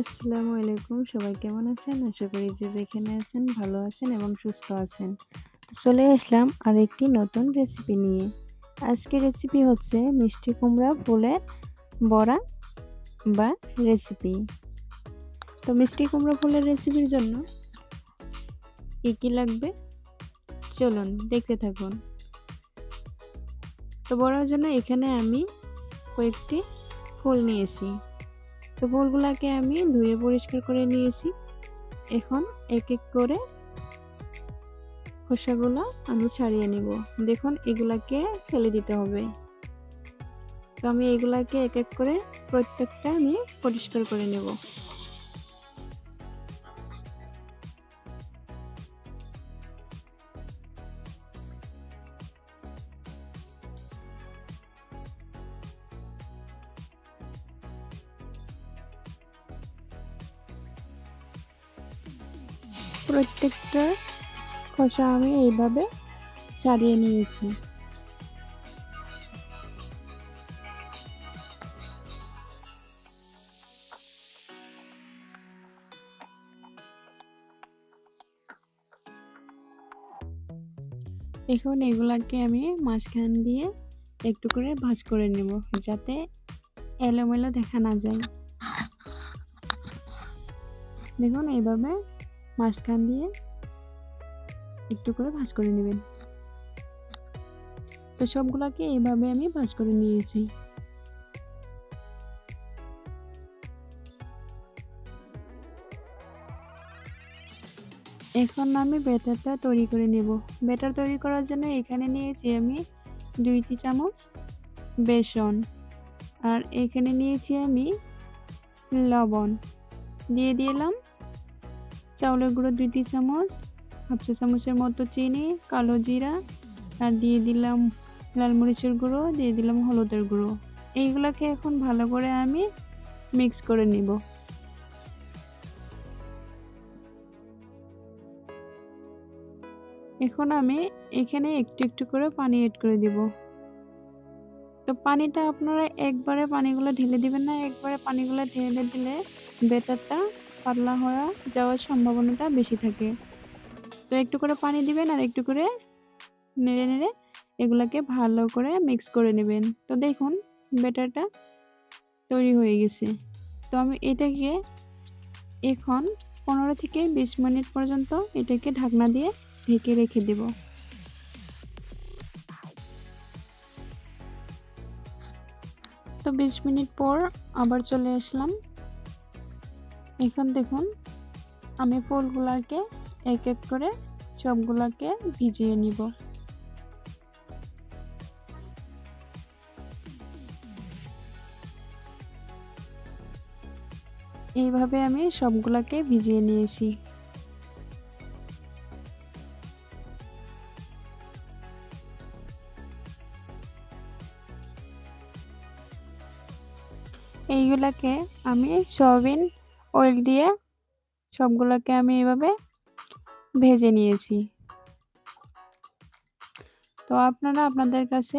আসসালামু আলাইকুম। সবাই কেমন আছেন? আশা করি যে যেখানে আছেন ভালো আছেন এবং সুস্থ আছেন। তো চলে আসলাম আরেকটি নতুন রেসিপি নিয়ে। আজকের রেসিপি হচ্ছে মিষ্টি কুমড়া ফুলের বড়া বা রেসিপি। তো মিষ্টি কুমড়া ফুলের রেসিপির জন্য কি লাগবে চলুন দেখতে থাকুন। তো বড়ার জন্য এখানে আমি কয়েকটি ফুল নিয়েছি। তো ফুলগুলাকে আমি ধুয়ে পরিষ্কার করে নিয়েছি। এখন এক এক করে খোসাগুলো আমি ছাড়িয়ে নিব। দেখুন এগুলাকে ফেলে দিতে হবে। তো আমি এগুলাকে এক এক করে প্রত্যেকটা আমি পরিষ্কার করে নেব। প্রত্যেকটা খোসা আমি এইভাবে ছাড়িয়ে নিয়েছি। এখন এগুলাকে আমি মাঝখান দিয়ে একটু করে ভাঁজ করে নেব, যাতে এলোমেলো দেখা না যায়। দেখুন এইভাবে মাঝখান দিয়ে একটু করে ভাঁজ করে নেবেন। তো সবগুলাকে এইভাবে আমি ভাঁজ করে নিয়েছি। এখন আমি ব্যাটারটা তৈরি করে নেব। ব্যাটার তৈরি করার জন্য এখানে নিয়েছি আমি 2 চামচ বেসন, আর এখানে নিয়েছি আমি লবণ, দিয়ে দিলাম চাউলের গুঁড়ো 2 চামচ, হাফ চা চামচের মতো চিনি, কালো জিরা, আর দিয়ে দিলাম লাল মরিচের গুঁড়ো, দিয়ে দিলাম হলুদের গুঁড়ো। এইগুলোকে এখন ভালো করে আমি মিক্স করে নিব। এখন আমি এখানে একটু একটু করে পানি এড করে দিব। তো পানিটা আপনারা একবারে পানিগুলো ঢেলে দিবেন না, একবারে পানিগুলো ঢেলে দিলে ব্যাটারটা পাতলা হয়ে যাওয়ার সম্ভাবনাটা বেশি থাকে। তো একটু করে পানি দিবেন আর একটু করে নেড়ে নেড়ে এগুলাকে ভালো করে মিক্স করে নেবেন। তো দেখুন ব্যাটারটা তৈরি হয়ে গেছে। তো আমি এটাকে এখন 15 থেকে 20 মিনিট পর্যন্ত এটাকে ঢাকনা দিয়ে ঢেকে রেখে দেব। তো 20 মিনিট পর আবার চলে আসলাম। এখন দেখুন আমি ফুলগুলাকে এক এক করে সবগুলাকে ভিজিয়ে নিব। এইভাবে আমি সবগুলাকে ভিজিয়ে নিয়েছি। এইগুলাকে আমি সয়াবিন অয়েল দিয়ে সবগুলোকে আমি এইভাবে ভেজে নিয়েছি। তো আপনারা আপনাদের কাছে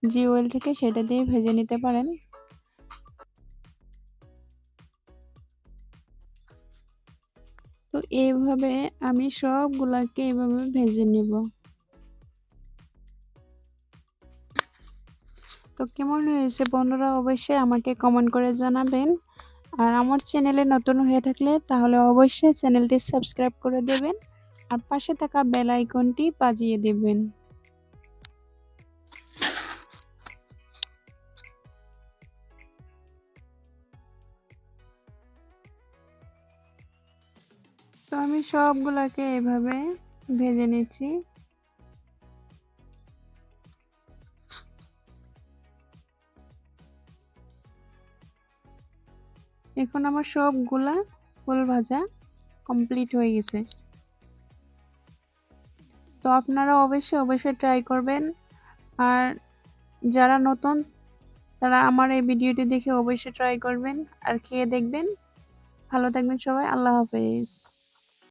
যে অয়েল থেকে সেটা দিয়ে ভেজে নিতে পারেন। তো এইভাবে আমি সবগুলাকে এইভাবে ভেজে নিব। তো কেমন হয়েছে বন্ধুরা, অবশ্যই আমাকে কমেন্ট করে জানাবেন। আর আমার চ্যানেলে নতুন হয়ে থাকলে তাহলে অবশ্যই চ্যানেলটি সাবস্ক্রাইব করে দেবেন আর পাশে থাকা বেল আইকনটি বাজিয়ে দেবেন। তো আমি সবগুলাকে এভাবে ভেজে নিচ্ছি। এখন আমার সবগুলা ফুল ভাজা কমপ্লিট হয়ে গেছে। তো আপনারা অবশ্যই ট্রাই করবেন। আর যারা নতুন তারা আমার এই ভিডিওটি দেখে অবশ্যই ট্রাই করবেন আর খেয়ে দেখবেন। ভালো থাকবেন সবাই। আল্লাহ হাফেজ।